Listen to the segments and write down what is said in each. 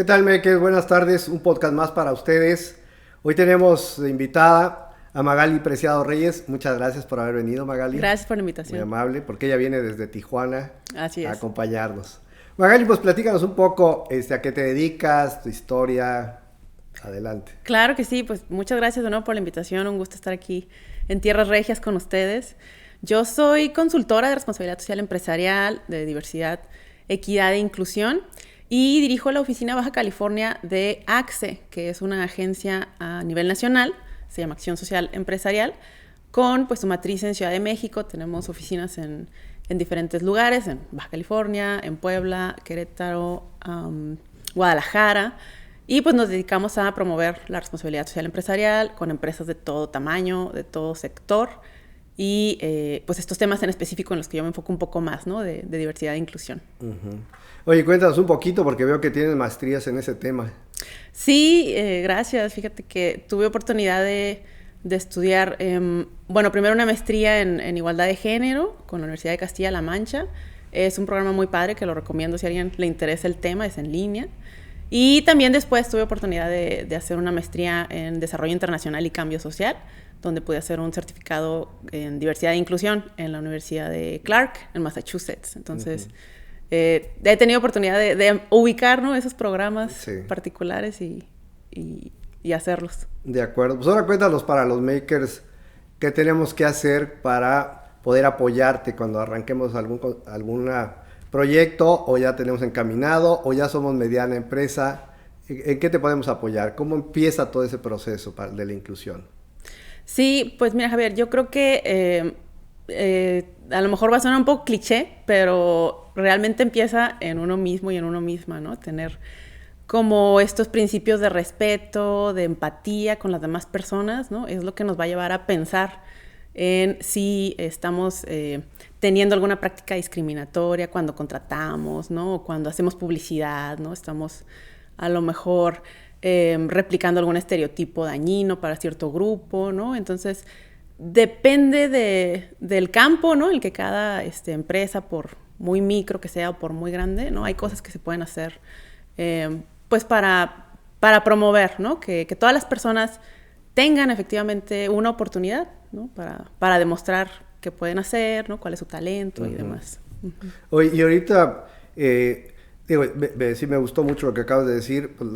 tal, Meques? Buenas tardes, un podcast más para ustedes. Hoy tenemos de invitada a Magali Preciado Reyes. Muchas gracias por haber venido, Magali. Gracias por la invitación. Muy amable, porque ella viene desde Tijuana Así es. a acompañarnos. Magali, pues platícanos un poco a qué te dedicas, tu historia. Adelante. Claro que sí, pues muchas gracias de nuevo por la invitación. Un gusto estar aquí en Tierras Regias con ustedes. Yo soy consultora de responsabilidad social empresarial, de diversidad, equidad e inclusión. Y dirijo la oficina Baja California de ACSE, que es una agencia a nivel nacional, se llama Acción Social Empresarial, con pues su matriz en Ciudad de México. Tenemos oficinas en diferentes lugares, en Baja California, en Puebla, Querétaro, Guadalajara. Y pues nos dedicamos a promover la responsabilidad social empresarial con empresas de todo tamaño, de todo sector. Y pues estos temas en específico en los que yo me enfoco un poco más, ¿no? De diversidad e inclusión. Uh-huh. Oye, cuéntanos un poquito porque veo que tienes maestrías en ese tema. Sí, gracias. Fíjate que tuve oportunidad de estudiar, primero una maestría en igualdad de género con la Universidad de Castilla-La Mancha. Es un programa muy padre que lo recomiendo si a alguien le interesa el tema, es en línea. Y también después tuve oportunidad de hacer una maestría en desarrollo internacional y cambio social, donde pude hacer un certificado en diversidad e inclusión en la Universidad de Clark, en Massachusetts. Entonces, he tenido oportunidad de ubicar, ¿no?, esos programas particulares y hacerlos. De acuerdo. Pues ahora cuéntanos para los makers qué tenemos que hacer para poder apoyarte cuando arranquemos algún proyecto o ya tenemos encaminado o ya somos mediana empresa. ¿En qué te podemos apoyar? ¿Cómo empieza todo ese proceso de la inclusión? Sí, pues mira, Javier, yo creo que a lo mejor va a sonar un poco cliché, pero realmente empieza en uno mismo y en uno misma, ¿no? Tener como estos principios de respeto, de empatía con las demás personas, ¿no? Es lo que nos va a llevar a pensar en si estamos teniendo alguna práctica discriminatoria cuando contratamos, ¿no? O cuando hacemos publicidad, ¿no? Estamos a lo mejor replicando algún estereotipo dañino para cierto grupo, ¿no? Entonces, depende del campo, ¿no?, el que cada empresa, por muy micro que sea o por muy grande, ¿no? Hay cosas que se pueden hacer pues para promover, ¿no?, que todas las personas tengan efectivamente una oportunidad, ¿no?, para demostrar qué pueden hacer, ¿no?, cuál es su talento y demás. Oye, y ahorita, sí me gustó mucho lo que acabas de decir, pues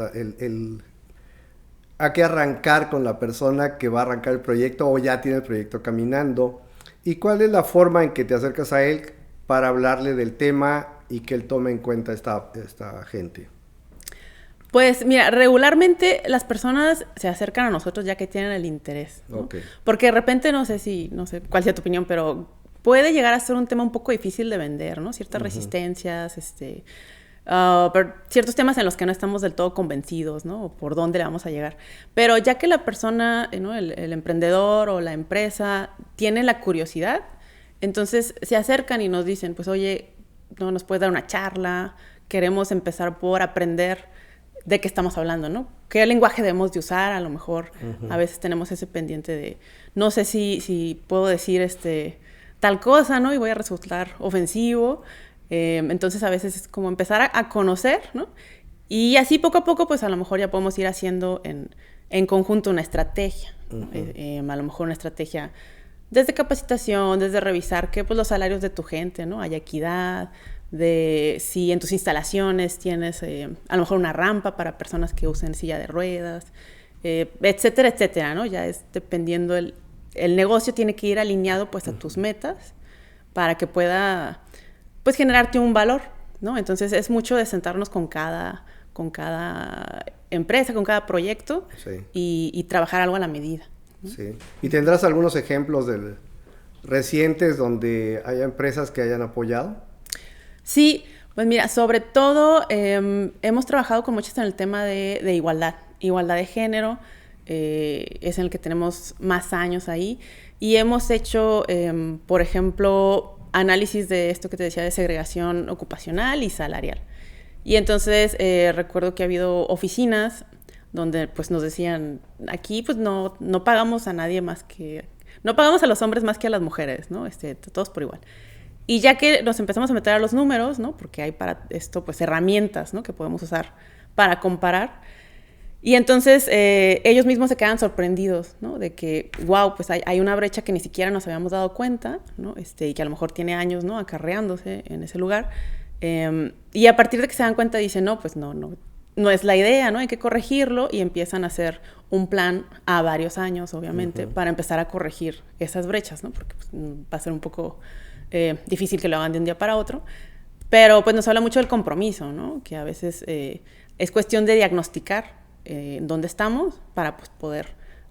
hay que arrancar con la persona que va a arrancar el proyecto o ya tiene el proyecto caminando. ¿Y cuál es la forma en que te acercas a él para hablarle del tema y que él tome en cuenta esta gente? Pues mira, regularmente las personas se acercan a nosotros ya que tienen el interés, ¿no? Okay. Porque de repente, no sé cuál sea tu opinión, pero puede llegar a ser un tema un poco difícil de vender, ¿no? Ciertas resistencias, pero ciertos temas en los que no estamos del todo convencidos, ¿no? O por dónde le vamos a llegar. Pero ya que la persona, ¿no?, el emprendedor o la empresa tiene la curiosidad, entonces se acercan y nos dicen, pues oye, ¿no nos puedes dar una charla? Queremos empezar por aprender de qué estamos hablando, ¿no? ¿Qué lenguaje debemos de usar? A lo mejor a veces tenemos ese pendiente de, no sé si puedo decir tal cosa, ¿no? Y voy a resultar ofensivo. Entonces a veces es como empezar a conocer, ¿no? Y así poco a poco, pues a lo mejor ya podemos ir haciendo en conjunto una estrategia. A lo mejor una estrategia desde capacitación, desde revisar que pues los salarios de tu gente, ¿no?, haya equidad, de si en tus instalaciones tienes a lo mejor una rampa para personas que usen silla de ruedas, etcétera, etcétera, ¿no? Ya es dependiendo el negocio tiene que ir alineado pues a tus metas para que pueda pues generarte un valor, ¿no? Entonces es mucho de sentarnos con cada empresa, con cada proyecto y trabajar algo a la medida, ¿no? Sí. ¿Y tendrás algunos ejemplos recientes donde haya empresas que hayan apoyado? Sí, pues mira, sobre todo hemos trabajado con muchos en el tema de igualdad de género, es en el que tenemos más años ahí, y hemos hecho, por ejemplo, análisis de esto que te decía de segregación ocupacional y salarial. Y entonces recuerdo que ha habido oficinas donde pues nos decían, aquí pues no pagamos a nadie más que, no pagamos a los hombres más que a las mujeres, ¿no? Todos por igual. Y ya que nos empezamos a meter a los números, ¿no?, porque hay para esto pues herramientas, ¿no?, que podemos usar para comparar. Y entonces ellos mismos se quedan sorprendidos, ¿no? De que, wow, pues hay una brecha que ni siquiera nos habíamos dado cuenta, ¿no? Y que a lo mejor tiene años, ¿no? Acarreándose en ese lugar. Y a partir de que se dan cuenta dicen, no, pues no es la idea, ¿no? Hay que corregirlo, y empiezan a hacer un plan a varios años, obviamente, para empezar a corregir esas brechas, ¿no? Porque pues, va a ser un poco difícil que lo hagan de un día para otro. Pero pues nos habla mucho del compromiso, ¿no? Que a veces es cuestión de diagnosticar dónde estamos para pues, poder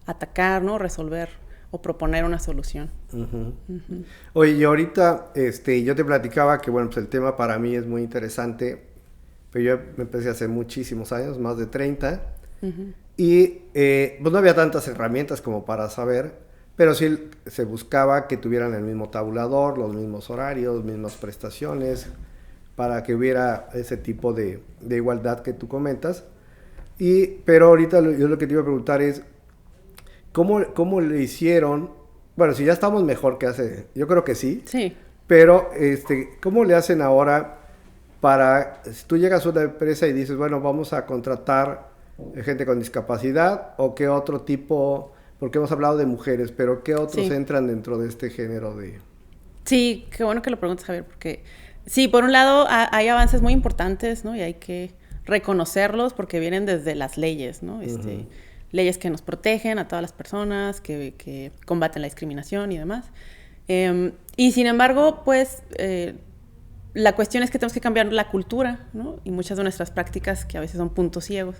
atacar, ¿no? Resolver o proponer una solución. Oye, y ahorita yo te platicaba que, bueno, pues el tema para mí es muy interesante, pero yo me empecé hace muchísimos años, más de 30, y pues no había tantas herramientas como para saber, pero sí se buscaba que tuvieran el mismo tabulador, los mismos horarios, mismas prestaciones, para que hubiera ese tipo de igualdad que tú comentas. Pero ahorita yo lo que te iba a preguntar es, ¿cómo le hicieron? Bueno, si ya estamos mejor que hace, yo creo que sí. Sí. Pero, ¿cómo le hacen ahora para, si tú llegas a una empresa y dices, bueno, vamos a contratar gente con discapacidad, o qué otro tipo, porque hemos hablado de mujeres, pero qué otros entran dentro de este género de...? Sí, qué bueno que lo preguntes, Javier, porque sí, por un lado hay avances muy importantes, ¿no? Y hay que reconocerlos porque vienen desde las leyes, ¿no? Leyes que nos protegen a todas las personas, que combaten la discriminación y demás. Y sin embargo, pues, la cuestión es que tenemos que cambiar la cultura, ¿no? Y muchas de nuestras prácticas que a veces son puntos ciegos.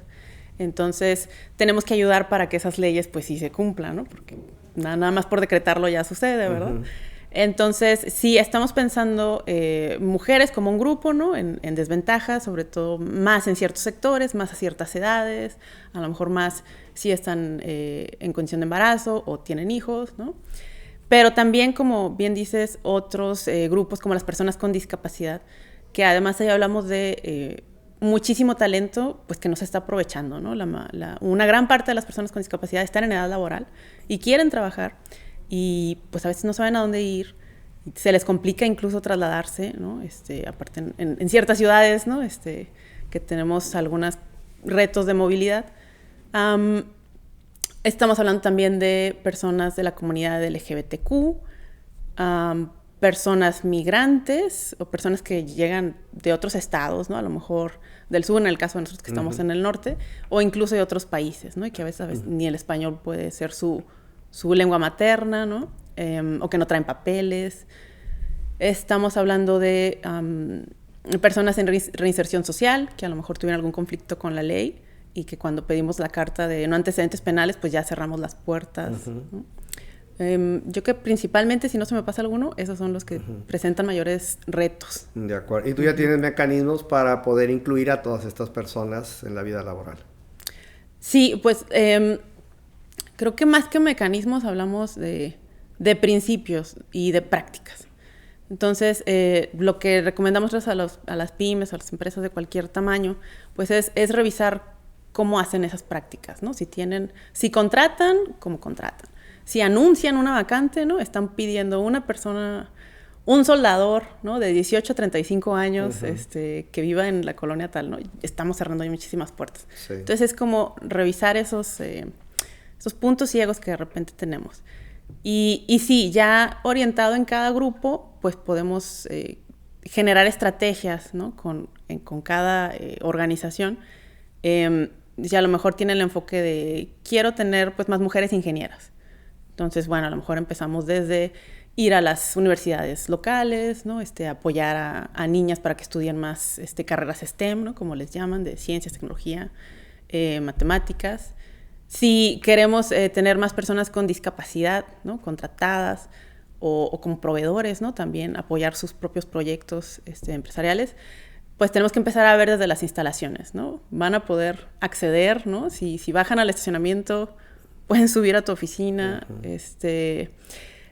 Entonces, tenemos que ayudar para que esas leyes, pues, sí se cumplan, ¿no? Porque nada más por decretarlo ya sucede, ¿verdad? Entonces, sí, estamos pensando mujeres como un grupo, ¿no? En desventaja, sobre todo más en ciertos sectores, más a ciertas edades, a lo mejor más si están en condición de embarazo o tienen hijos, ¿no? Pero también, como bien dices, otros grupos como las personas con discapacidad, que además ahí hablamos de muchísimo talento, pues que no se está aprovechando, ¿no? Una gran parte de las personas con discapacidad están en edad laboral y quieren trabajar, y pues a veces no saben a dónde ir, se les complica incluso trasladarse, ¿no? Aparte en ciertas ciudades, ¿no? Que tenemos algunos retos de movilidad. Estamos hablando también de personas de la comunidad LGBTQ, personas migrantes o personas que llegan de otros estados, ¿no? A lo mejor del sur, en el caso de nosotros que estamos en el norte, o incluso de otros países, ¿no? Y que a veces ni el español puede ser su lengua materna, ¿no? O que no traen papeles. Estamos hablando de personas en reinserción social, que a lo mejor tuvieron algún conflicto con la ley y que cuando pedimos la carta de no antecedentes penales, pues ya cerramos las puertas, ¿no? Yo que principalmente, si no se me pasa alguno, esos son los que presentan mayores retos. De acuerdo. ¿Y tú ya tienes mecanismos para poder incluir a todas estas personas en la vida laboral? Sí, pues creo que más que mecanismos hablamos de principios y de prácticas. Entonces, lo que recomendamos a las pymes, a las empresas de cualquier tamaño, pues es revisar cómo hacen esas prácticas, ¿no? Si contratan, cómo contratan. Si anuncian una vacante, ¿no? Están pidiendo una persona, un soldador, ¿no? De 18 a 35 años, que viva en la colonia tal, ¿no? Estamos cerrando ahí muchísimas puertas. Sí. Entonces, es como revisar esos puntos ciegos que de repente tenemos. Y sí, ya orientado en cada grupo, pues podemos generar estrategias, ¿no? Con cada organización. Ya a lo mejor tiene el enfoque de quiero tener pues más mujeres ingenieras. Entonces, bueno, a lo mejor empezamos desde ir a las universidades locales, ¿no? Apoyar a niñas para que estudien más carreras STEM, ¿no? Como les llaman, de ciencias, tecnología, matemáticas. Si queremos tener más personas con discapacidad, ¿no? Contratadas o como proveedores, ¿no? También apoyar sus propios proyectos empresariales, pues tenemos que empezar a ver desde las instalaciones, ¿no? Van a poder acceder, ¿no? Si bajan al estacionamiento, pueden subir a tu oficina.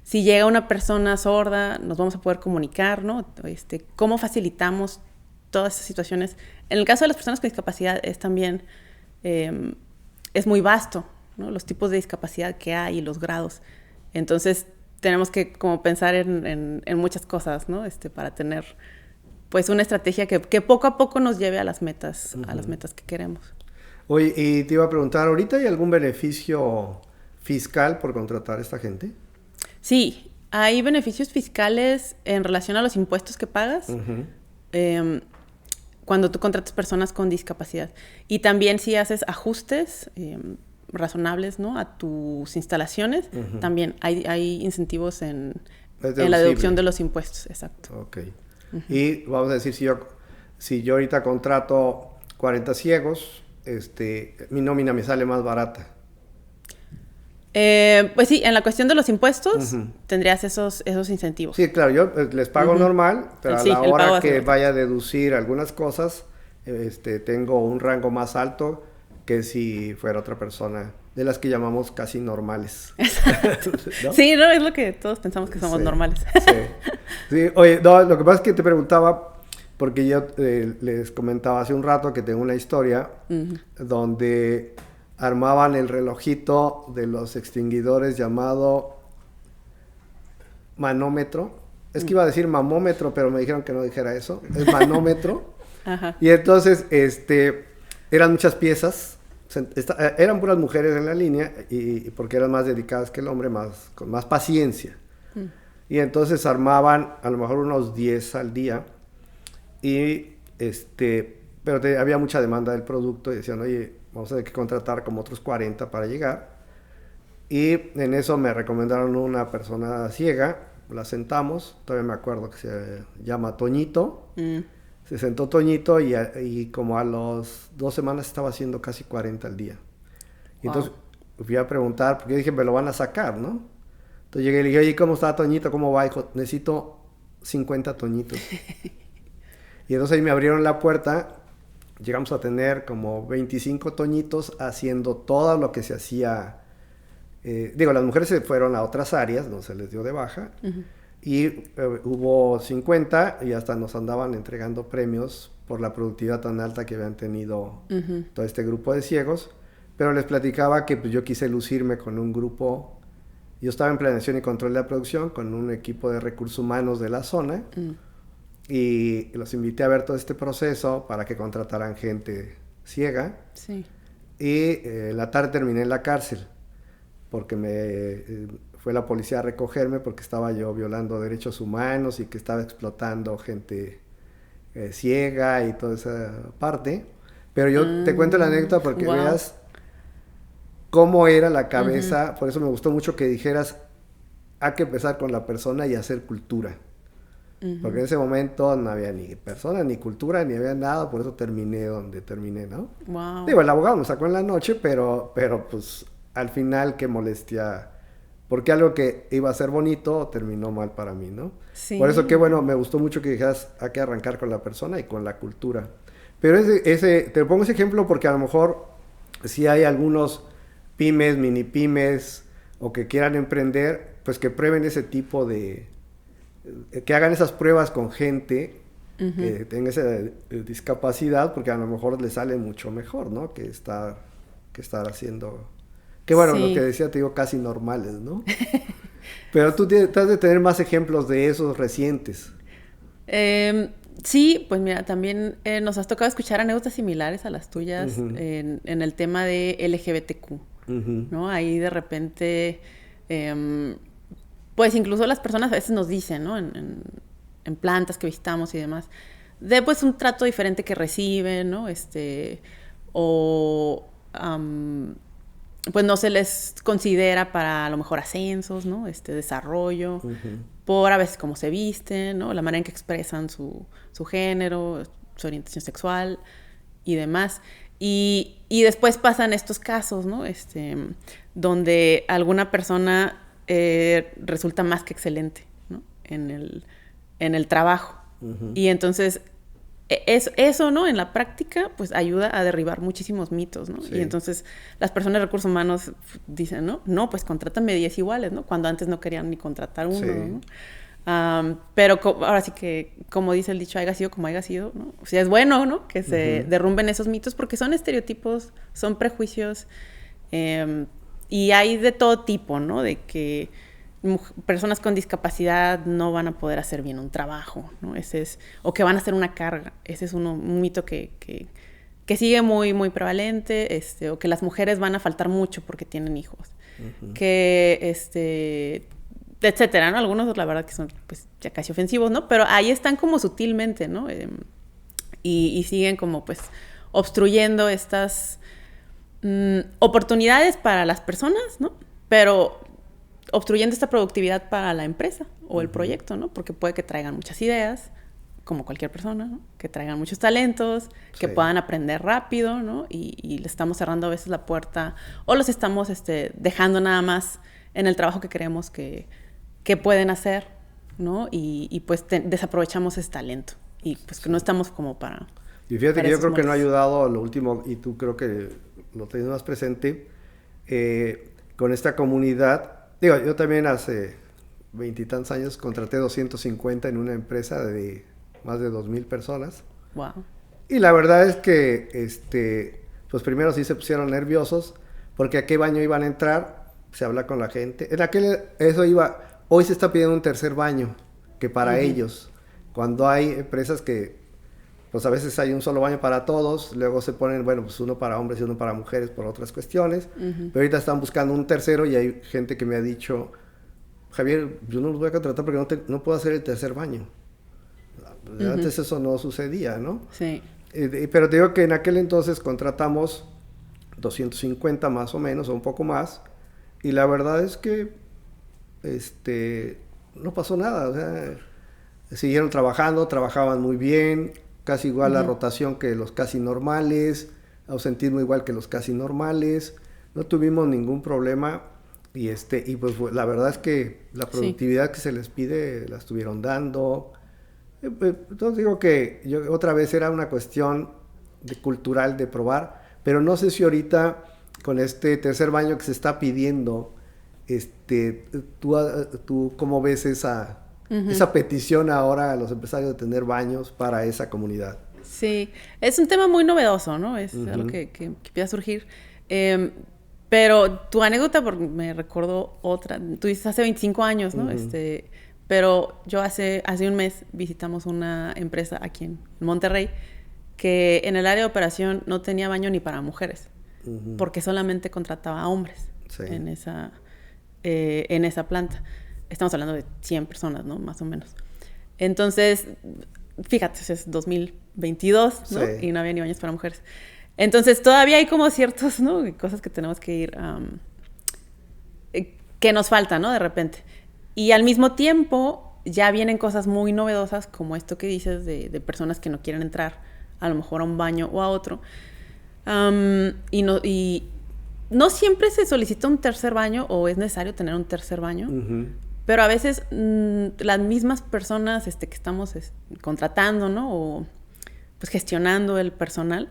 Si llega una persona sorda, nos vamos a poder comunicar, ¿no? ¿Cómo facilitamos todas esas situaciones? En el caso de las personas con discapacidad es también... es muy vasto, ¿no? Los tipos de discapacidad que hay y los grados. Entonces, tenemos que como pensar en muchas cosas, ¿no? Para tener pues una estrategia que poco a poco nos lleve a las metas, que queremos. Oye, y te iba a preguntar, ¿ahorita hay algún beneficio fiscal por contratar a esta gente? Sí, hay beneficios fiscales en relación a los impuestos que pagas cuando tú contratas personas con discapacidad. Y también si haces ajustes razonables, ¿no?, a tus instalaciones, también hay incentivos en la deducción de los impuestos. Exacto. Ok. Y vamos a decir, si yo ahorita contrato 40 ciegos, mi nómina me sale más barata. Pues sí, en la cuestión de los impuestos tendrías esos incentivos. Sí, claro, yo les pago normal, pero a la hora que vaya a deducir algunas cosas, tengo un rango más alto que si fuera otra persona, de las que llamamos casi normales. Exacto. ¿No? Sí, no, es lo que todos pensamos que somos normales. Sí, oye, no, lo que pasa es que te preguntaba, porque yo les comentaba hace un rato que tengo una historia donde armaban el relojito de los extinguidores llamado manómetro. Es que iba a decir mamómetro, pero me dijeron que no dijera eso. Es manómetro. Ajá. Y entonces, eran muchas piezas. Eran puras mujeres en la línea, y porque eran más dedicadas que el hombre, con más paciencia. Y entonces armaban a lo mejor unos 10 al día. Y pero había mucha demanda del producto y decían, oye, vamos a tener que contratar como otros 40 para llegar. Y en eso me recomendaron una persona ciega, la sentamos, todavía me acuerdo que se llama Toñito. Se sentó Toñito y como a las 2 semanas estaba haciendo casi 40 al día. Y entonces fui a preguntar, porque yo dije, me lo van a sacar, ¿no? Entonces llegué y le dije, oye, ¿cómo está Toñito? ¿Cómo va? Dijo, necesito 50 Toñitos. Y entonces ahí me abrieron la puerta. Llegamos a tener como 25 Toñitos haciendo todo lo que se hacía. Las mujeres se fueron a otras áreas, no se les dio de baja. Y hubo 50 y hasta nos andaban entregando premios por la productividad tan alta que habían tenido todo este grupo de ciegos. Pero les platicaba que pues, yo quise lucirme con un grupo. Yo estaba en planeación y control de la producción con un equipo de recursos humanos de la zona. Y los invité a ver todo este proceso para que contrataran gente ciega. Sí. Y en la tarde terminé en la cárcel porque fue la policía a recogerme porque estaba yo violando derechos humanos y que estaba explotando gente ciega y toda esa parte. Pero yo te cuento la anécdota porque veas cómo era la cabeza. Por eso me gustó mucho que dijeras, hay que empezar con la persona y hacer cultura. Porque en ese momento no había ni persona, ni cultura, ni había nada, por eso terminé donde terminé, ¿no? Wow. Digo, el abogado me sacó en la noche, pero pues al final qué molestia, porque algo que iba a ser bonito terminó mal para mí, ¿no? Sí. Por eso qué bueno, me gustó mucho que dijeras, hay que arrancar con la persona y con la cultura. Pero te pongo ese ejemplo porque a lo mejor si hay algunos pymes, mini pymes, o que quieran emprender, pues que prueben ese tipo de... que hagan esas pruebas con gente que tenga esa discapacidad, porque a lo mejor les sale mucho mejor, ¿no? Que estar haciendo... Que bueno, lo que decía, te digo, casi normales, ¿no? Pero tú has de tener más ejemplos de esos recientes. Sí, pues mira, también nos has tocado escuchar anécdotas similares a las tuyas en el tema de LGBTQ, ¿no? Ahí de repente... pues incluso las personas a veces nos dicen, ¿no? En plantas que visitamos y demás, de pues un trato diferente que reciben, ¿no? Pues no se les considera para a lo mejor ascensos, ¿no? Desarrollo, por a veces cómo se visten, ¿no? La manera en que expresan su género, su orientación sexual y demás. Y después pasan estos casos, ¿no? Donde alguna persona resulta más que excelente, ¿no? En el trabajo. Y entonces eso, ¿no? En la práctica, pues ayuda a derribar muchísimos mitos, ¿no? Sí. Y entonces las personas de recursos humanos dicen, ¿no? Pues contrátame 10 iguales, ¿no? Cuando antes no querían ni contratar uno, ¿no? Pero ahora sí que, como dice el dicho, haya sido como haya sido, ¿no? O sea, es bueno, ¿no? Que se derrumben esos mitos porque son estereotipos, son prejuicios, y hay de todo tipo, ¿no? De que personas con discapacidad no van a poder hacer bien un trabajo, ¿no? O que van a hacer una carga. Ese es un mito que sigue muy, muy prevalente, o que las mujeres van a faltar mucho porque tienen hijos. Uh-huh. Etcétera, ¿no? Algunos, la verdad, que son pues ya casi ofensivos, ¿no? Pero ahí están como sutilmente, ¿no? Y siguen como, pues, obstruyendo estas oportunidades para las personas, ¿no? Pero obstruyendo esta productividad para la empresa o el proyecto, ¿no? Porque puede que traigan muchas ideas, como cualquier persona, ¿no? Que traigan muchos talentos, que puedan aprender rápido, ¿no? Y le estamos cerrando a veces la puerta o los estamos dejando nada más en el trabajo que creemos que pueden hacer, ¿no? Y pues desaprovechamos ese talento y pues que no estamos como para... Y fíjate que yo creo que no ha ayudado lo último, y tú creo que lo tienes más presente, con esta comunidad. Digo, yo también hace 20 y tantos años contraté 250 en una empresa de más de 2,000 personas. Wow. Y la verdad es que, pues primero sí se pusieron nerviosos, porque a qué baño iban a entrar, se habla con la gente. Hoy se está pidiendo un tercer baño, que para ellos, cuando hay empresas que, pues a veces hay un solo baño para todos, luego se ponen, bueno, pues uno para hombres y uno para mujeres por otras cuestiones, pero ahorita están buscando un tercero y hay gente que me ha dicho, Javier, yo no los voy a contratar porque no puedo hacer el tercer baño. Antes eso no sucedía, ¿no? Sí. Pero te digo que en aquel entonces contratamos 250 más o menos, o un poco más, y la verdad es que no pasó nada, o sea, siguieron trabajando, trabajaban muy bien, casi igual la rotación que los casi normales, ausentismo igual que los casi normales, no tuvimos ningún problema, y pues la verdad es que la productividad que se les pide la estuvieron dando. Entonces digo que otra vez era una cuestión cultural de probar, pero no sé si ahorita con este tercer baño que se está pidiendo, tú cómo ves esa petición ahora a los empresarios de tener baños para esa comunidad. Sí, es un tema muy novedoso, ¿no? Es algo que empieza a surgir. Pero tu anécdota me recordó otra. Tú dices hace 25 años, ¿no? Pero yo hace un mes visitamos una empresa aquí en Monterrey que en el área de operación no tenía baño ni para mujeres, porque solamente contrataba a hombres en esa planta. Estamos hablando de 100 personas, ¿no? Más o menos. Entonces, fíjate, es 2022, ¿no? Y no había ni baños para mujeres. Entonces, todavía hay como ciertos, ¿no? Cosas que tenemos que ir... que nos faltan, ¿no? De repente. Y al mismo tiempo, ya vienen cosas muy novedosas, como esto que dices de personas que no quieren entrar, a lo mejor a un baño o a otro. Y no siempre se solicita un tercer baño o es necesario tener un tercer baño, pero a veces las mismas personas que estamos contratando, ¿no? O pues gestionando el personal,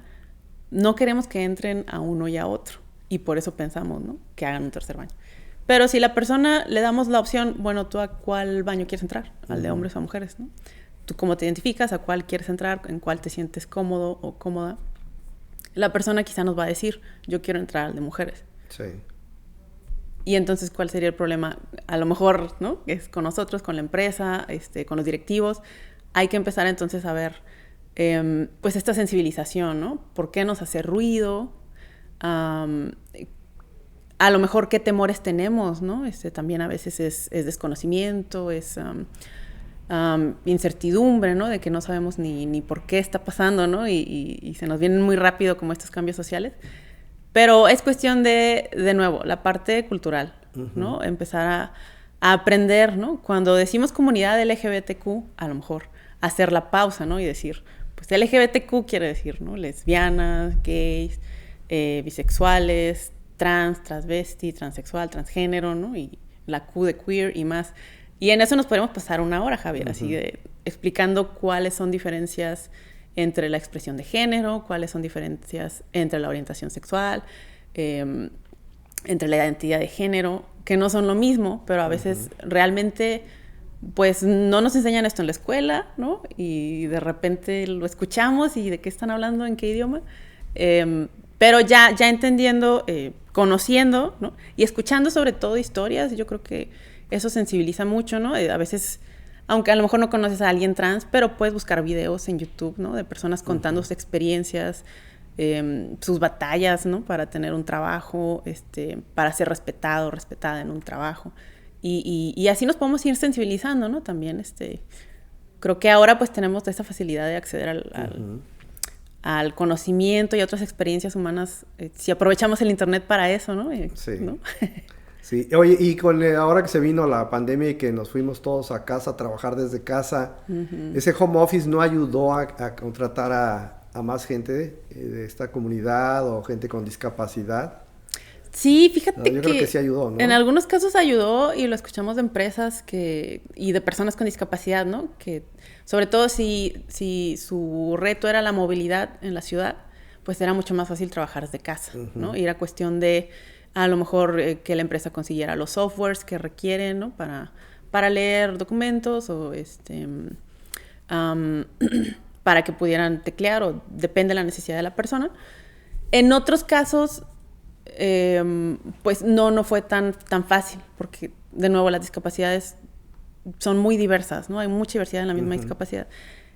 no queremos que entren a uno y a otro. Y por eso pensamos, ¿no? Que hagan un tercer baño. Pero si la persona le damos la opción, bueno, ¿tú a cuál baño quieres entrar? ¿Al de hombres o mujeres, no? ¿Tú cómo te identificas? ¿A cuál quieres entrar? ¿En cuál te sientes cómodo o cómoda? La persona quizá nos va a decir, yo quiero entrar al de mujeres. Sí. Y entonces, ¿cuál sería el problema? A lo mejor, ¿no? Es con nosotros, con la empresa, con los directivos. Hay que empezar entonces a ver, pues, esta sensibilización, ¿no? ¿Por qué nos hace ruido? A lo mejor qué temores tenemos, ¿no? También a veces es desconocimiento, es incertidumbre, ¿no? De que no sabemos ni por qué está pasando, ¿no? Y se nos vienen muy rápido como estos cambios sociales. Pero es cuestión de nuevo, la parte cultural, ¿no? Empezar a aprender, ¿no? Cuando decimos comunidad LGBTQ, a lo mejor hacer la pausa, ¿no? Y decir, pues LGBTQ quiere decir, ¿no? Lesbianas, gays, bisexuales, trans, transvesti, transexual, transgénero, ¿no? Y la Q de queer y más. Y en eso nos podemos pasar una hora, Javier, así de explicando cuáles son diferencias entre la expresión de género, cuáles son diferencias entre la orientación sexual, entre la identidad de género, que no son lo mismo, pero a veces realmente pues no nos enseñan esto en la escuela, ¿no? Y de repente lo escuchamos y de qué están hablando, en qué idioma. Pero ya entendiendo, conociendo, ¿no? Y escuchando sobre todo historias, yo creo que eso sensibiliza mucho, ¿no? A veces, aunque a lo mejor no conoces a alguien trans, pero puedes buscar videos en YouTube, ¿no? De personas contando sus experiencias, sus batallas, ¿no? Para tener un trabajo, para ser respetado, respetada en un trabajo. Y así nos podemos ir sensibilizando, ¿no? También, creo que ahora pues tenemos esa facilidad de acceder al conocimiento y a otras experiencias humanas, si aprovechamos el internet para eso, ¿no? Sí. ¿no? Sí. Oye, y ahora que se vino la pandemia y que nos fuimos todos a casa a trabajar desde casa, ese home office no ayudó a contratar a más gente de esta comunidad o gente con discapacidad. Sí, fíjate yo creo que sí ayudó, ¿no? En algunos casos ayudó y lo escuchamos de empresas y de personas con discapacidad, ¿no? Que sobre todo si su reto era la movilidad en la ciudad, pues era mucho más fácil trabajar desde casa, ¿no? Y era cuestión de a lo mejor que la empresa consiguiera los softwares que requieren, ¿no? Para leer documentos o para que pudieran teclear, o depende de la necesidad de la persona. En otros casos, pues no fue tan fácil, porque de nuevo las discapacidades son muy diversas, ¿no? Hay mucha diversidad en la misma discapacidad.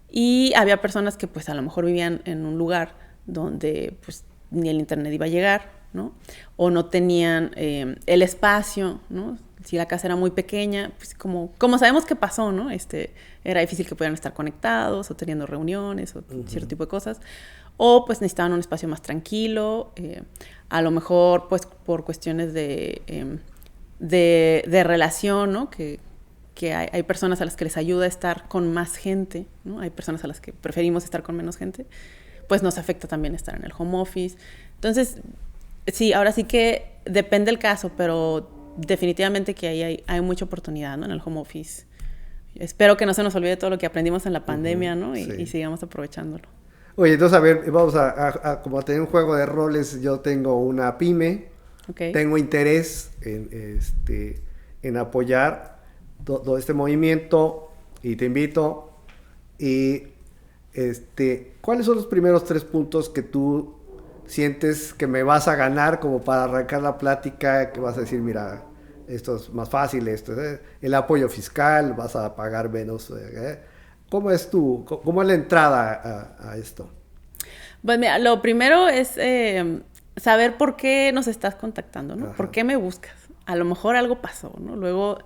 Y había personas que pues a lo mejor vivían en un lugar donde pues ni el internet iba a llegar, ¿no? O no tenían el espacio, ¿no? Si la casa era muy pequeña, pues como sabemos que pasó, ¿no? Era difícil que pudieran estar conectados o teniendo reuniones o cierto tipo de cosas. O pues necesitaban un espacio más tranquilo, a lo mejor pues por cuestiones de relación, ¿no? Que hay personas a las que les ayuda a estar con más gente, ¿no? Hay personas a las que preferimos estar con menos gente, pues nos afecta también estar en el home office. Entonces, sí, ahora sí que depende del caso, pero definitivamente que ahí hay mucha oportunidad, ¿no? En el home office. Espero que no se nos olvide todo lo que aprendimos en la pandemia, ¿no? Y sigamos aprovechándolo. Oye, entonces, a ver, vamos a como tener un juego de roles. Yo tengo una pyme, tengo interés en apoyar todo este movimiento y te invito. Y ¿cuáles son los primeros 3 puntos que tú sientes que me vas a ganar como para arrancar la plática? Que vas a decir, mira, esto es más fácil, el apoyo fiscal, vas a pagar menos. ¿Cómo es la entrada a esto? Pues mira, lo primero es saber por qué nos estás contactando, ¿no? Ajá. ¿Por qué me buscas? A lo mejor algo pasó, ¿no? Luego,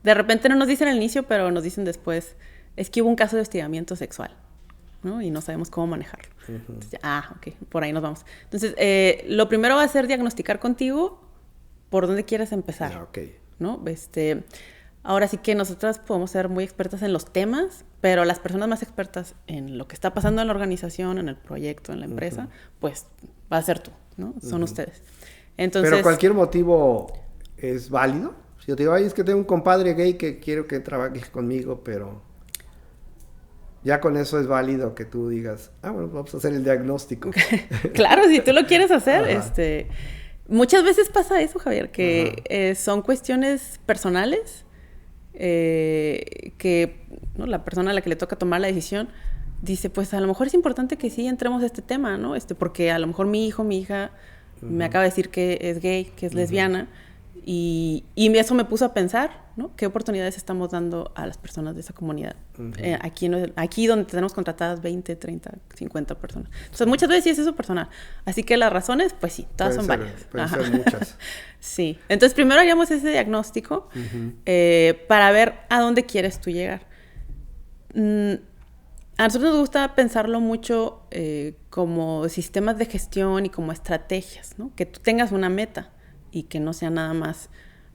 de repente no nos dicen al inicio, pero nos dicen después, es que hubo un caso de hostigamiento sexual, ¿no? Y no sabemos cómo manejarlo. Entonces, ok, por ahí nos vamos. Entonces, lo primero va a ser diagnosticar contigo por dónde quieres empezar, ¿no? Ahora sí que nosotras podemos ser muy expertas en los temas, pero las personas más expertas en lo que está pasando en la organización, en el proyecto, en la empresa, pues va a ser tú, ¿no? Son ustedes. Entonces, ¿pero cualquier motivo es válido? Si yo te digo, es que tengo un compadre gay que quiero que trabaje conmigo, pero ya con eso es válido que tú digas, bueno, vamos a hacer el diagnóstico. Claro, si tú lo quieres hacer, muchas veces pasa eso, Javier, que son cuestiones personales, que ¿no? La persona a la que le toca tomar la decisión dice, pues a lo mejor es importante que sí entremos a este tema, ¿no? Porque a lo mejor mi hija me acaba de decir que es gay, que es lesbiana, y eso me puso a pensar, ¿no? ¿Qué oportunidades estamos dando a las personas de esa comunidad? Aquí donde tenemos contratadas 20, 30, 50 personas. Entonces, muchas veces sí es eso personal. Así que las razones, pues sí, todas son varias. Pueden ser muchas. Sí. Entonces, primero haríamos ese diagnóstico para ver a dónde quieres tú llegar. A nosotros nos gusta pensarlo mucho como sistemas de gestión y como estrategias, ¿no? Que tú tengas una meta y que no sea nada más,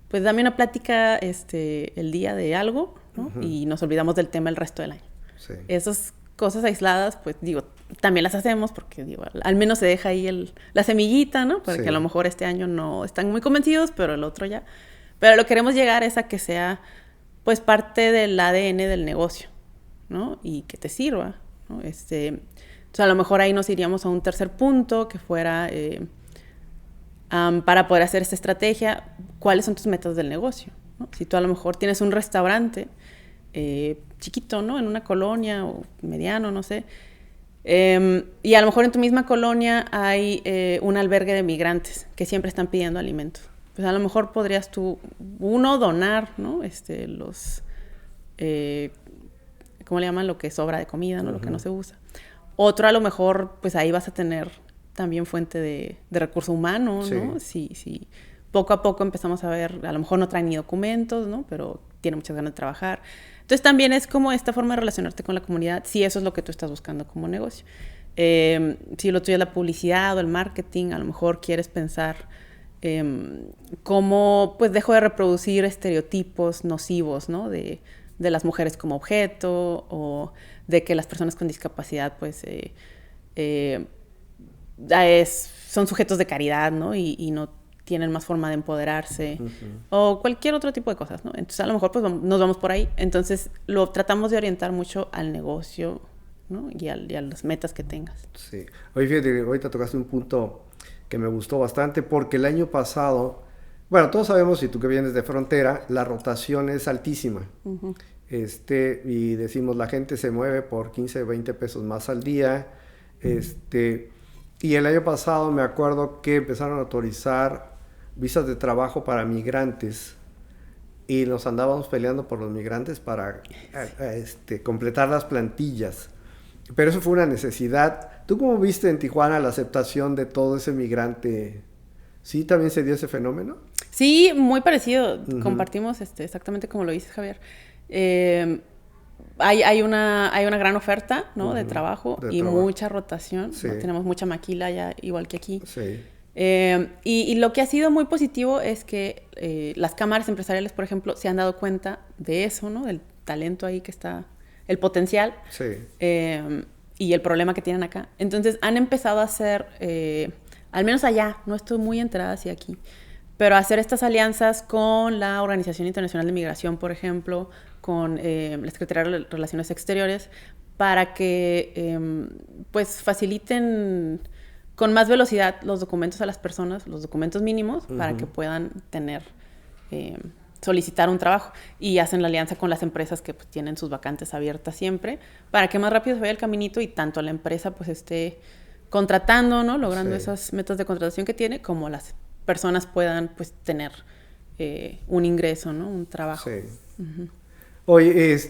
pues dame una plática el día de algo, ¿no? Y nos olvidamos del tema el resto del año. Sí. Esas cosas aisladas, pues digo, también las hacemos porque digo, al menos se deja ahí la semillita, ¿no? Porque a lo mejor este año no están muy convencidos, pero el otro ya. Pero lo que queremos llegar es a que sea pues parte del ADN del negocio, ¿no? Y que te sirva, ¿no? Entonces a lo mejor ahí nos iríamos a un tercer punto que fuera para poder hacer esta estrategia, ¿cuáles son tus metas del negocio? ¿No? Si tú a lo mejor tienes un restaurante chiquito, ¿no? En una colonia o mediano, no sé, y a lo mejor en tu misma colonia hay un albergue de migrantes que siempre están pidiendo alimentos. pues a lo mejor podrías tú, uno, donar, ¿no? ¿Cómo le llaman? Lo que sobra de comida, ¿no? Lo que no se usa. Otro, a lo mejor, pues ahí vas a tener también fuente de recurso humano, ¿no? Sí. Poco a poco empezamos a ver, a lo mejor no traen ni documentos, ¿no? Pero tiene muchas ganas de trabajar. Entonces también es como esta forma de relacionarte con la comunidad, si eso es lo que tú estás buscando como negocio. Si lo tuyo es la publicidad o el marketing, a lo mejor quieres pensar cómo pues dejo de reproducir estereotipos nocivos, ¿no? De las mujeres como objeto, o de que las personas con discapacidad pues son sujetos de caridad, ¿no? Y no tienen más forma de empoderarse, o cualquier otro tipo de cosas, ¿no? Entonces a lo mejor pues nos vamos por ahí. Entonces lo tratamos de orientar mucho al negocio, ¿no? Y a las metas que tengas. Sí. Oye, fíjate, ahorita tocaste un punto que me gustó bastante, porque el año pasado, bueno, todos sabemos, si tú que vienes de frontera, la rotación es altísima. Y decimos, la gente se mueve por 15, 20 pesos más al día. Y el año pasado me acuerdo que empezaron a autorizar visas de trabajo para migrantes, y nos andábamos peleando por los migrantes para completar las plantillas. Pero eso fue una necesidad. ¿Tú cómo viste en Tijuana la aceptación de todo ese migrante? ¿Sí también se dio ese fenómeno? Sí, muy parecido. Compartimos exactamente como lo dices, Javier. Hay una gran oferta, ¿no? De trabajo y mucha rotación. Sí. ¿No? Tenemos mucha maquila ya, igual que aquí. Sí. Y lo que ha sido muy positivo es que las cámaras empresariales, por ejemplo, se han dado cuenta de eso, ¿no? Del talento ahí que está, el potencial. Sí. Y el problema que tienen acá. Entonces han empezado a hacer, al menos allá, no estoy muy enterada hacia aquí, pero a hacer estas alianzas con la Organización Internacional de Migración, por ejemplo, con la Secretaría de Relaciones Exteriores, para que pues faciliten con más velocidad los documentos a las personas, los documentos mínimos, para que puedan solicitar un trabajo. Y hacen la alianza con las empresas que pues, tienen sus vacantes abiertas siempre, para que más rápido se vaya el caminito y tanto la empresa pues esté contratando, ¿no? Logrando esas metas de contratación que tiene, como las personas puedan pues tener un ingreso, ¿no? Un trabajo. Sí. Oye,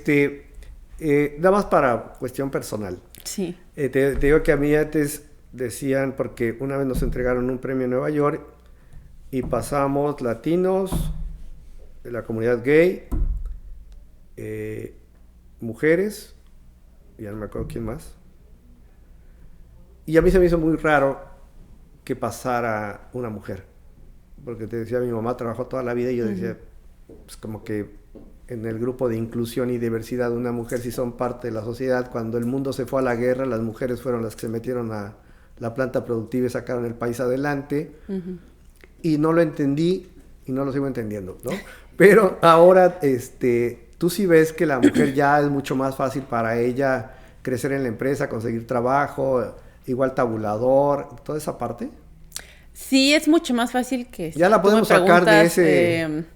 nada más para cuestión personal. Sí. Te digo que a mí antes decían, porque una vez nos entregaron un premio en Nueva York y pasamos latinos, de la comunidad gay, mujeres, ya no me acuerdo quién más. Y a mí se me hizo muy raro que pasara una mujer, porque te decía, mi mamá trabajó toda la vida y yo decía, pues como que en el grupo de inclusión y diversidad, una mujer sí son parte de la sociedad. Cuando el mundo se fue a la guerra, las mujeres fueron las que se metieron a la planta productiva y sacaron el país adelante. Y no lo entendí y no lo sigo entendiendo, ¿no? Pero ahora, tú sí ves que la mujer ya es mucho más fácil para ella crecer en la empresa, conseguir trabajo, igual tabulador, toda esa parte. Sí, es mucho más fácil que... Ya la podemos sacar de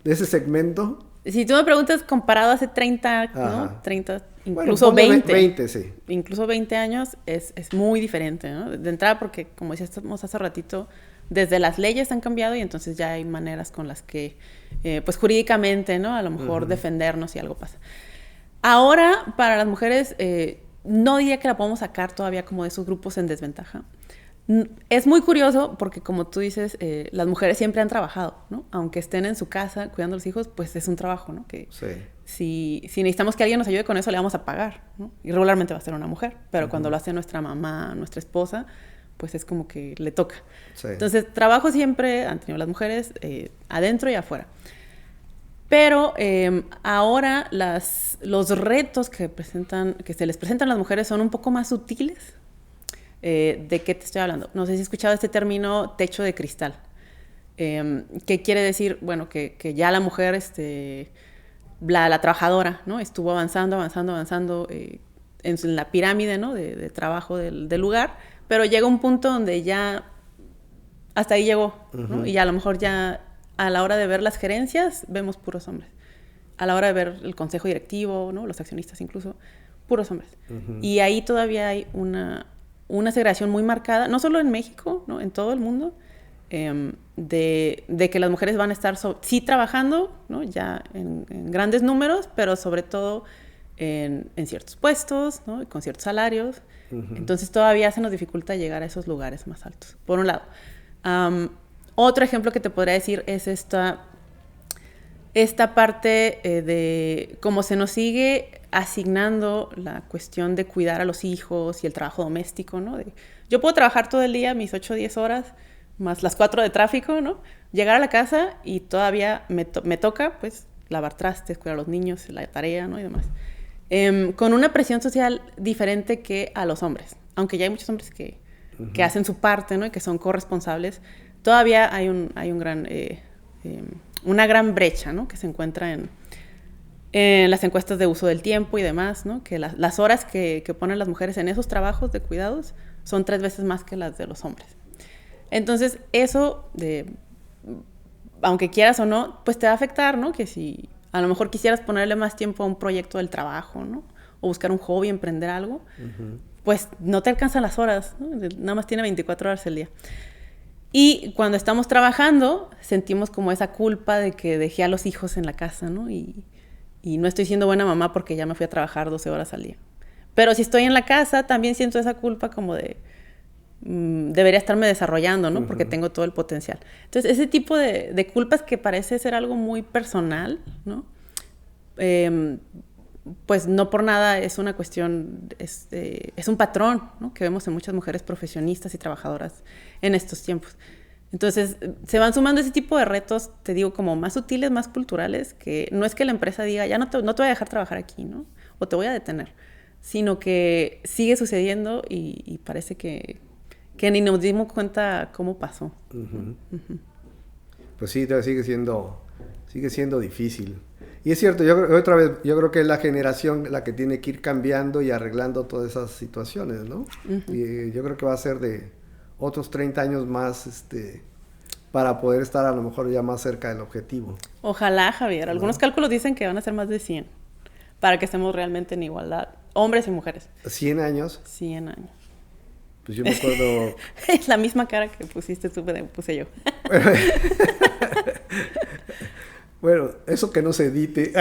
ese segmento. Si tú me preguntas comparado hace 30, Ajá. ¿no? 30, incluso bueno, 20. 20, sí. Incluso 20 años es muy diferente, ¿no? De entrada porque, como decíamos hace ratito, desde las leyes han cambiado y entonces ya hay maneras con las que, pues jurídicamente, ¿no? A lo mejor defendernos si algo pasa. Ahora, para las mujeres, no diría que la podemos sacar todavía como de esos grupos en desventaja. Es muy curioso porque, como tú dices, las mujeres siempre han trabajado, ¿no? Aunque estén en su casa cuidando a los hijos, pues es un trabajo, ¿no? Que si necesitamos que alguien nos ayude con eso, le vamos a pagar, ¿no? Y regularmente va a ser una mujer, pero cuando lo hace nuestra mamá, nuestra esposa, pues es como que le toca. Sí. Entonces, trabajo siempre han tenido las mujeres adentro y afuera. Pero ahora los retos que se les presentan a las mujeres son un poco más sutiles. ¿De qué te estoy hablando? No sé si has escuchado este término techo de cristal. ¿Qué quiere decir? Bueno, que ya la mujer, la trabajadora, ¿no? Estuvo avanzando en la pirámide, ¿no? de trabajo del lugar, pero llega un punto donde ya hasta ahí llegó, ¿no? Y a lo mejor ya a la hora de ver las gerencias vemos puros hombres. A la hora de ver el consejo directivo, ¿no? Los accionistas incluso, puros hombres. Y ahí todavía hay una segregación muy marcada, no solo en México, ¿no? En todo el mundo, de que las mujeres van a estar sí trabajando, ¿no? Ya en grandes números, pero sobre todo en ciertos puestos, ¿no? Y con ciertos salarios. Entonces todavía se nos dificulta llegar a esos lugares más altos, por un lado. Otro ejemplo que te podría decir es esta parte de cómo se nos sigue asignando la cuestión de cuidar a los hijos y el trabajo doméstico, ¿no? Yo puedo trabajar todo el día, mis 8 o 10 horas, más las 4 de tráfico, ¿no? Llegar a la casa y todavía me toca, pues, lavar trastes, cuidar a los niños, la tarea, ¿no? Y demás. Con una presión social diferente que a los hombres. Aunque ya hay muchos hombres que hacen su parte, ¿no? Y que son corresponsables, todavía hay un gran... una gran brecha, ¿no? Que se encuentra en las encuestas de uso del tiempo y demás, ¿no? Que las horas que ponen las mujeres en esos trabajos de cuidados son 3 veces más que las de los hombres. Entonces, eso, aunque quieras o no, pues te va a afectar, ¿no? Que si a lo mejor quisieras ponerle más tiempo a un proyecto del trabajo, ¿no? O buscar un hobby, emprender algo, pues no te alcanzan las horas, ¿no? Nada más tiene 24 horas el día. Y cuando estamos trabajando, sentimos como esa culpa de que dejé a los hijos en la casa, ¿no? Y no estoy siendo buena mamá porque ya me fui a trabajar 12 horas al día. Pero si estoy en la casa, también siento esa culpa como de... debería estarme desarrollando, ¿no? Porque tengo todo el potencial. Entonces, ese tipo de culpas que parece ser algo muy personal, ¿no? Pues no por nada es una cuestión, es un patrón, ¿no? Que vemos en muchas mujeres profesionistas y trabajadoras en estos tiempos. Entonces, se van sumando ese tipo de retos, te digo, como más sutiles, más culturales, que no es que la empresa diga, ya no te voy a dejar trabajar aquí, ¿no? O te voy a detener, sino que sigue sucediendo y parece que ni nos dimos cuenta cómo pasó. Pues sí, sigue siendo difícil. Y es cierto, yo creo que es la generación la que tiene que ir cambiando y arreglando todas esas situaciones, ¿no? Y yo creo que va a ser de otros 30 años más, para poder estar a lo mejor ya más cerca del objetivo. Ojalá, Javier. Algunos cálculos dicen que van a ser más de 100, para que estemos realmente en igualdad, hombres y mujeres. ¿100 años? 100 años. Pues yo me acuerdo... Es la misma cara que pusiste tú, puse yo. Bueno, eso que no se edite.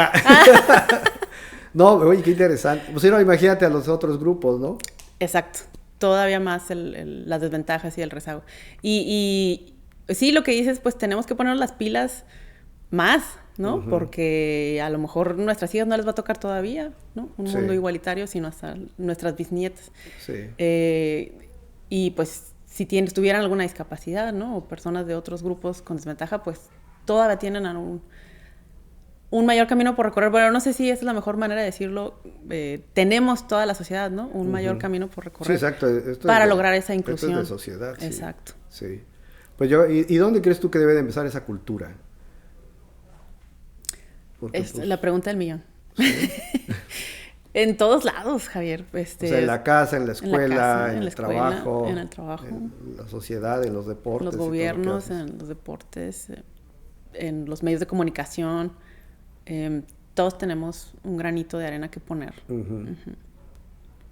No, oye, qué interesante. Pues si no, imagínate a los otros grupos, ¿no? Exacto. Todavía más las desventajas y el rezago. Y sí, lo que dices, pues tenemos que poner las pilas más, ¿no? Porque a lo mejor nuestras hijas no les va a tocar todavía, ¿no? Un mundo igualitario, sino hasta nuestras bisnietas. Sí. Y pues si tuvieran alguna discapacidad, ¿no? O personas de otros grupos con desventaja, pues todavía tienen un mayor camino por recorrer. Bueno, no sé si esa es la mejor manera de decirlo. Tenemos toda la sociedad, ¿no? Un mayor camino por recorrer. Sí, exacto. Para lograr esa inclusión. Esto es de sociedad. Sí. Exacto. Sí. Pues ¿y dónde crees tú que debe de empezar esa cultura? Porque, es la pregunta del millón. ¿Sí? En todos lados, Javier. O sea, en la casa, en la escuela, en el trabajo. En el trabajo. En la sociedad, en los deportes. Los gobiernos, en los deportes, en los medios de comunicación. Todos tenemos un granito de arena que poner.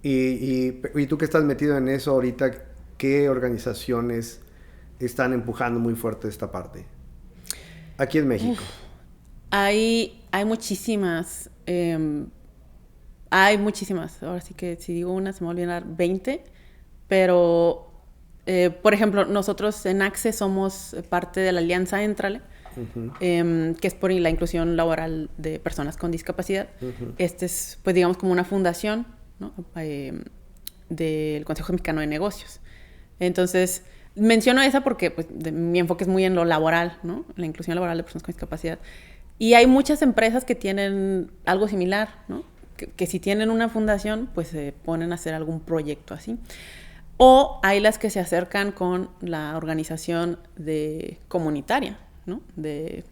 Y tú que estás metido en eso ahorita, ¿qué organizaciones están empujando muy fuerte esta parte? Aquí en México. Hay muchísimas. Hay muchísimas. Ahora sí que si digo una se me va a olvidar 20. Pero, por ejemplo, nosotros en ACCE somos parte de la Alianza Éntrale, que es por la inclusión laboral de personas con discapacidad. Este es, pues digamos, como una fundación, ¿no? Del Consejo Mexicano de Negocios. Entonces, menciono esa porque pues, mi enfoque es muy en lo laboral, ¿no? La inclusión laboral de personas con discapacidad. Y hay muchas empresas que tienen algo similar, ¿no? Que si tienen una fundación, pues se ponen a hacer algún proyecto así. O hay las que se acercan con la organización comunitaria, ¿no? Del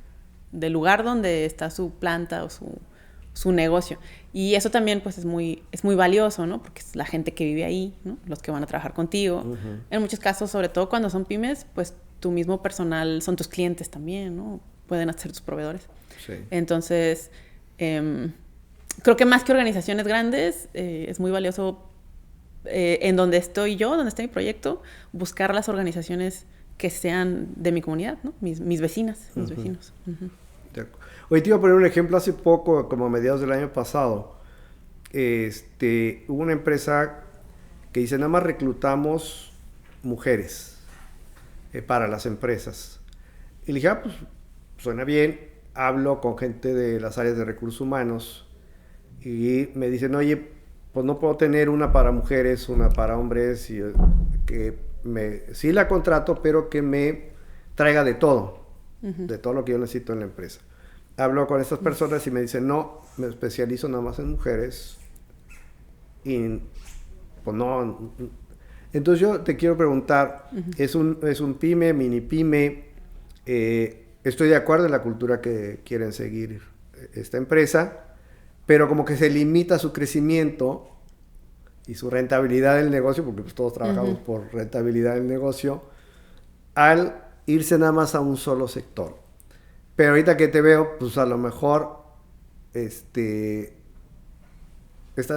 lugar donde está su planta o su negocio. Y eso también pues es muy valioso, ¿no? Porque es la gente que vive ahí, ¿no? Los que van a trabajar contigo. En muchos casos, sobre todo cuando son pymes, pues tu mismo personal son tus clientes también, ¿no? Pueden ser tus proveedores. Sí. Entonces, creo que más que organizaciones grandes, es muy valioso en donde estoy yo, donde está mi proyecto, buscar las organizaciones que sean de mi comunidad, ¿no? Mis vecinas, mis vecinos. Uh-huh. Hoy te iba a poner un ejemplo. Hace poco, como a mediados del año pasado, hubo una empresa que dice, nada más reclutamos mujeres para las empresas. Y le dije, pues suena bien. Hablo con gente de las áreas de recursos humanos y me dicen, oye, pues no puedo tener una para mujeres, una para hombres, y sí la contrato, pero que me traiga de todo, de todo lo que yo necesito en la empresa. Hablo con estas personas y me dicen, no, me especializo nada más en mujeres. Y pues no. Entonces yo te quiero preguntar, es un pyme, mini pyme, estoy de acuerdo en la cultura que quieren seguir esta empresa, pero como que se limita su crecimiento y su rentabilidad del negocio, porque pues todos trabajamos por rentabilidad del negocio, al irse nada más a un solo sector. Pero ahorita que te veo, pues a lo mejor están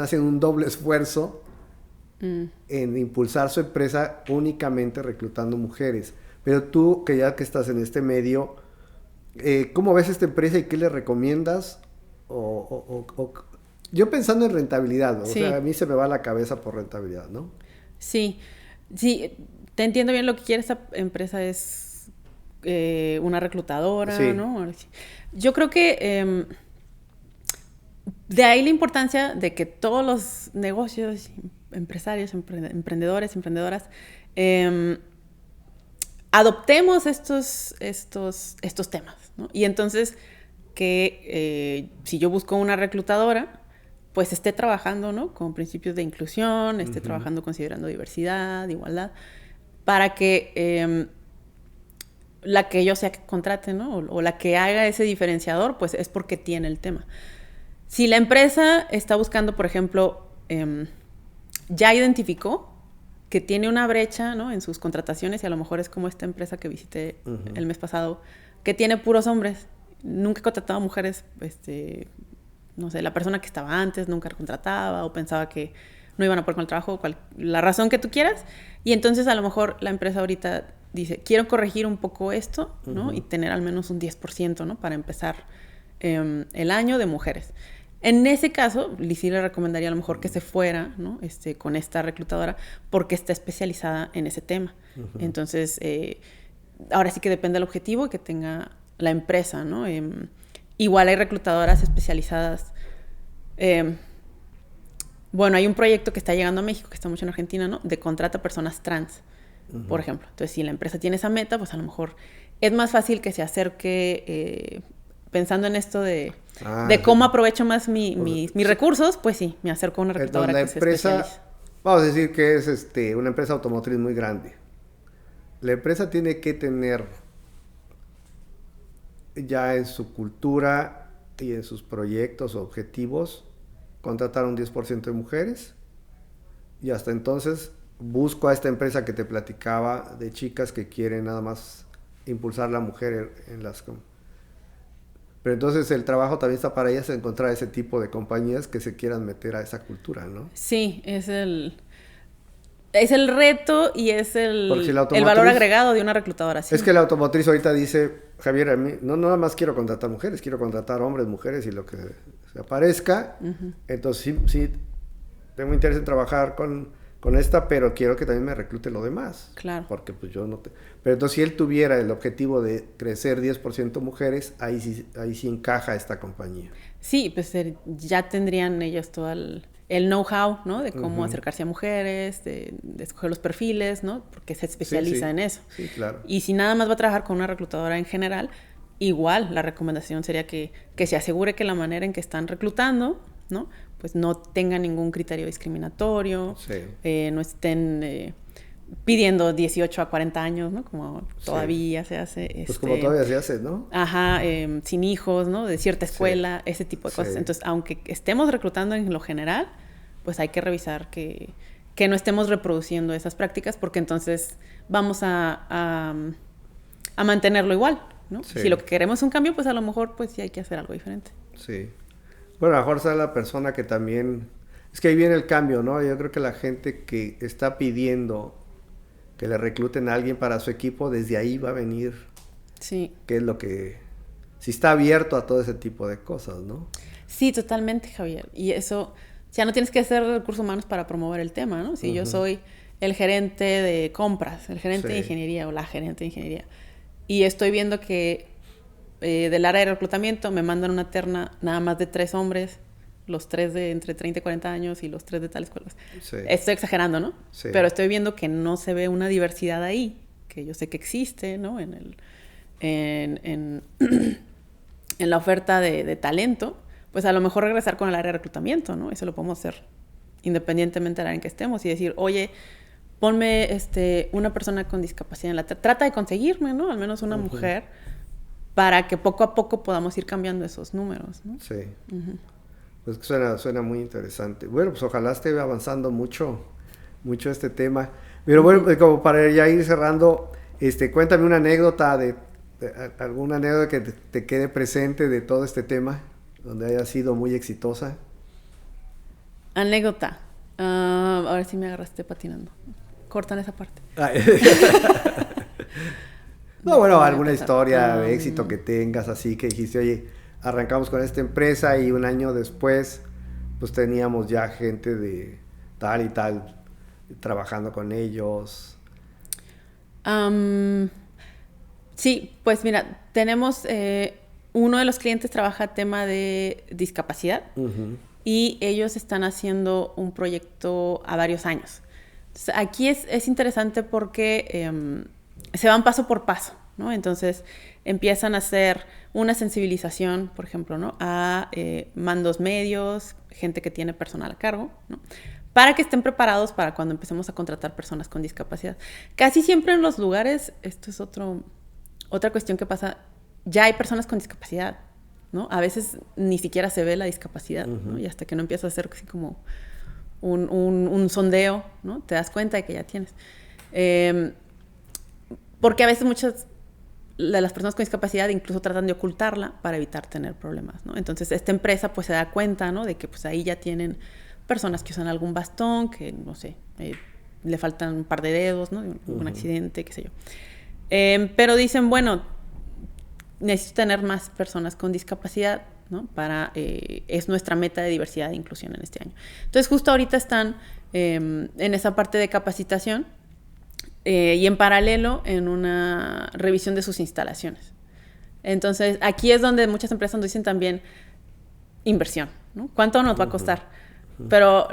haciendo un doble esfuerzo en impulsar su empresa únicamente reclutando mujeres. Pero tú, que ya que estás en este medio, ¿cómo ves esta empresa y qué le recomiendas? Yo pensando en rentabilidad, ¿no? Sí. O sea, a mí se me va la cabeza por rentabilidad, ¿no? Sí, te entiendo bien lo que quiere esta empresa es una reclutadora, sí. ¿No? Yo creo que de ahí la importancia de que todos los negocios, empresarios, emprendedores, emprendedoras, adoptemos estos temas, ¿no? Y entonces que si yo busco una reclutadora, pues esté trabajando, ¿no? Con principios de inclusión, esté trabajando considerando diversidad, igualdad, para que la que yo sea que contrate, ¿no? O la que haga ese diferenciador, pues es porque tiene el tema. Si la empresa está buscando, por ejemplo, ya identificó que tiene una brecha, ¿no? En sus contrataciones, y a lo mejor es como esta empresa que visité el mes pasado, que tiene puros hombres. Nunca he contratado mujeres, no sé, la persona que estaba antes nunca contrataba o pensaba que no iban a poder con el trabajo, la razón que tú quieras. Y entonces a lo mejor la empresa ahorita dice, quiero corregir un poco esto, ¿no? Y tener al menos un 10%, ¿no? Para empezar el año de mujeres. En ese caso, sí le recomendaría a lo mejor que se fuera, ¿no? Con esta reclutadora, porque está especializada en ese tema. Entonces, ahora sí que depende del objetivo que tenga la empresa, ¿no? Igual hay reclutadoras especializadas. Bueno, hay un proyecto que está llegando a México, que está mucho en Argentina, ¿no? De contrata personas trans, por ejemplo. Entonces, si la empresa tiene esa meta, pues a lo mejor es más fácil que se acerque, pensando en esto de cómo aprovecho más mis recursos, pues sí, me acerco a una reclutadora que se especializa. Vamos a decir que es una empresa automotriz muy grande. La empresa tiene que tener ya en su cultura y en sus proyectos o objetivos contratar un 10% de mujeres, y hasta entonces busco a esta empresa que te platicaba de chicas que quieren nada más impulsar la mujer en las... Pero entonces el trabajo también está para ellas encontrar ese tipo de compañías que se quieran meter a esa cultura, ¿no? Sí, es el reto y es el valor agregado de una reclutadora. ¿Sí? Es que la automotriz ahorita dice, Javier, a mí no nada más quiero contratar mujeres, quiero contratar hombres, mujeres y lo que se aparezca. Entonces sí, tengo interés en trabajar con esta, pero quiero que también me reclute lo demás. Claro. Porque pues yo no... Pero entonces si él tuviera el objetivo de crecer 10% mujeres, ahí sí encaja esta compañía. Sí, pues ya tendrían ellos todo el know-how, ¿no? De cómo acercarse a mujeres, de escoger los perfiles, ¿no? Porque se especializa en eso. Sí, claro. Y si nada más va a trabajar con una reclutadora en general, igual la recomendación sería que se asegure que la manera en que están reclutando, ¿no? Pues no tenga ningún criterio discriminatorio, no estén pidiendo 18 a 40 años, ¿no? Como todavía se hace. Pues como todavía se hace, ¿no? Ajá, sin hijos, ¿no? De cierta escuela, ese tipo de cosas. Entonces, aunque estemos reclutando en lo general, pues hay que revisar que no estemos reproduciendo esas prácticas, porque entonces vamos a mantenerlo igual, ¿no? Sí. Si lo que queremos es un cambio, pues a lo mejor pues sí hay que hacer algo diferente. Sí. Bueno, a lo mejor sea la persona que también... Es que ahí viene el cambio, ¿no? Yo creo que la gente que está pidiendo que le recluten a alguien para su equipo, desde ahí va a venir. Sí. ¿Qué es lo que... Si está abierto a todo ese tipo de cosas, ¿no? Sí, totalmente, Javier. Y eso, ya no tienes que hacer recursos humanos para promover el tema, ¿no? Si yo soy el gerente de compras, el gerente de ingeniería o la gerente de ingeniería, y estoy viendo que del área de reclutamiento me mandan una terna nada más de 3 hombres, los 3 de entre 30 y 40 años y los 3 de tales cosas. Sí. Estoy exagerando, ¿no? Sí. Pero estoy viendo que no se ve una diversidad ahí, que yo sé que existe, ¿no? En la oferta de talento, pues a lo mejor regresar con el área de reclutamiento, ¿no? Eso lo podemos hacer independientemente del área en que estemos y decir, oye, ponme una persona con discapacidad en la trata de conseguirme, ¿no? Al menos una mujer, para que poco a poco podamos ir cambiando esos números, ¿no? Sí. Pues suena muy interesante. Bueno, pues ojalá esté avanzando mucho este tema. Pero bueno, como para ya ir cerrando, cuéntame una anécdota alguna anécdota que te quede presente de todo este tema, donde haya sido muy exitosa. Anécdota. Ahora sí me agarraste patinando. Cortan esa parte. No, bueno, alguna historia de éxito que tengas, así que dijiste, oye, arrancamos con esta empresa y un año después, pues teníamos ya gente de tal y tal trabajando con ellos. Sí, pues mira, tenemos, uno de los clientes trabaja tema de discapacidad y ellos están haciendo un proyecto a varios años. Entonces, aquí es interesante porque se van paso por paso, ¿no? Entonces empiezan a hacer una sensibilización, por ejemplo, ¿no? A mandos medios, gente que tiene personal a cargo, ¿no? Para que estén preparados para cuando empecemos a contratar personas con discapacidad. Casi siempre en los lugares, esto es otra cuestión que pasa, ya hay personas con discapacidad, ¿no? A veces ni siquiera se ve la discapacidad, ¿no? Y hasta que no empiezas a hacer así como un sondeo, ¿no? Te das cuenta de que ya tienes. Porque a veces muchas de las personas con discapacidad incluso tratan de ocultarla para evitar tener problemas, ¿no? Entonces esta empresa pues se da cuenta, ¿no? De que pues ahí ya tienen personas que usan algún bastón, que no sé, le faltan un par de dedos, ¿no? Un accidente, qué sé yo. Pero dicen, bueno, necesito tener más personas con discapacidad, ¿no? Es nuestra meta de diversidad e inclusión en este año. Entonces justo ahorita están en esa parte de capacitación y en paralelo en una revisión de sus instalaciones. Entonces aquí es donde muchas empresas nos dicen también inversión, ¿no? ¿Cuánto nos va a costar? Pero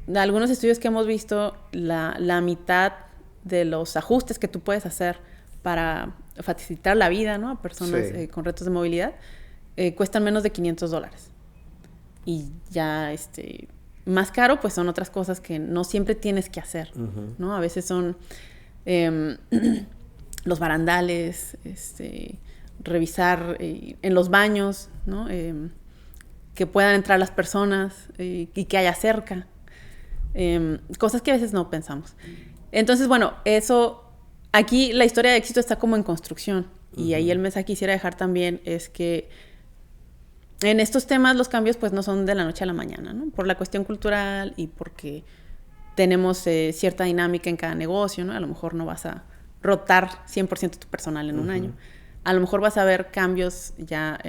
de algunos estudios que hemos visto, la mitad de los ajustes que tú puedes hacer para facilitar la vida, ¿no? A personas con retos de movilidad, cuestan menos de $500. Y ya más caro, pues son otras cosas que no siempre tienes que hacer, ¿no? A veces son los barandales, revisar en los baños, ¿no? Que puedan entrar las personas y que haya cerca. Cosas que a veces no pensamos. Entonces, bueno, aquí la historia de éxito está como en construcción. Y ahí el mensaje que quisiera dejar también es que en estos temas los cambios pues no son de la noche a la mañana, ¿no? Por la cuestión cultural y porque tenemos cierta dinámica en cada negocio, ¿no? A lo mejor no vas a rotar 100% tu personal en un año. A lo mejor vas a ver cambios ya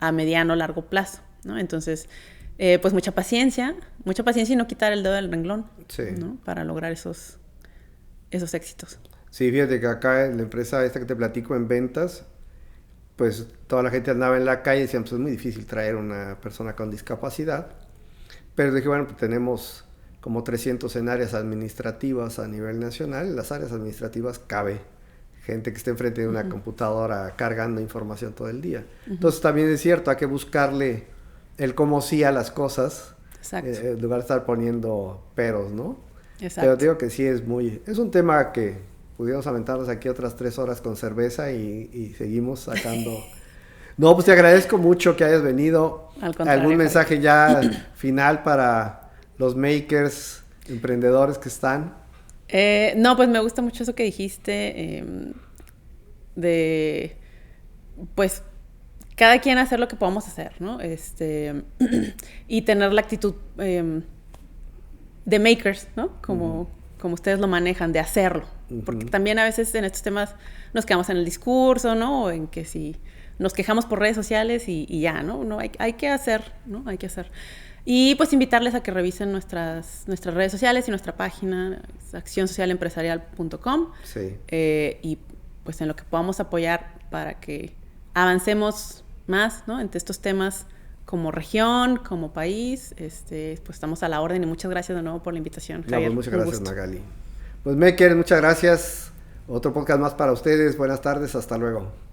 a mediano o largo plazo, ¿no? Entonces, pues mucha paciencia y no quitar el dedo del renglón, ¿no? Para lograr esos éxitos. Sí, fíjate que acá en la empresa esta que te platico en ventas, pues toda la gente andaba en la calle y decían, pues es muy difícil traer una persona con discapacidad. Pero dije, bueno, pues tenemos como 300 en áreas administrativas a nivel nacional. En las áreas administrativas cabe gente que esté enfrente de una computadora cargando información todo el día. Entonces también es cierto, hay que buscarle el cómo sí a las cosas, en lugar de estar poniendo peros, ¿no? Exacto. Pero digo que sí es un tema que pudiéramos aventarnos aquí otras 3 horas con cerveza y seguimos sacando. No, pues te agradezco mucho que hayas venido. ¿Algún mensaje ya final para los makers, emprendedores que están? No, pues me gusta mucho eso que dijiste, de pues cada quien hacer lo que podamos hacer, ¿no? Y tener la actitud de makers, ¿no? Como como ustedes lo manejan, de hacerlo. Porque también a veces en estos temas nos quedamos en el discurso, ¿no? O en que si nos quejamos por redes sociales y ya, ¿no? No hay que hacer, ¿no? Hay que hacer. Y pues invitarles a que revisen nuestras redes sociales y nuestra página, accionsocialempresarial.com. Sí. Y pues en lo que podamos apoyar para que avancemos más, ¿no? Entre estos temas como región, como país, pues estamos a la orden y muchas gracias de nuevo por la invitación, Javier. Pues muchas gracias, Magali. Pues Makers, muchas gracias. Otro podcast más para ustedes. Buenas tardes, hasta luego.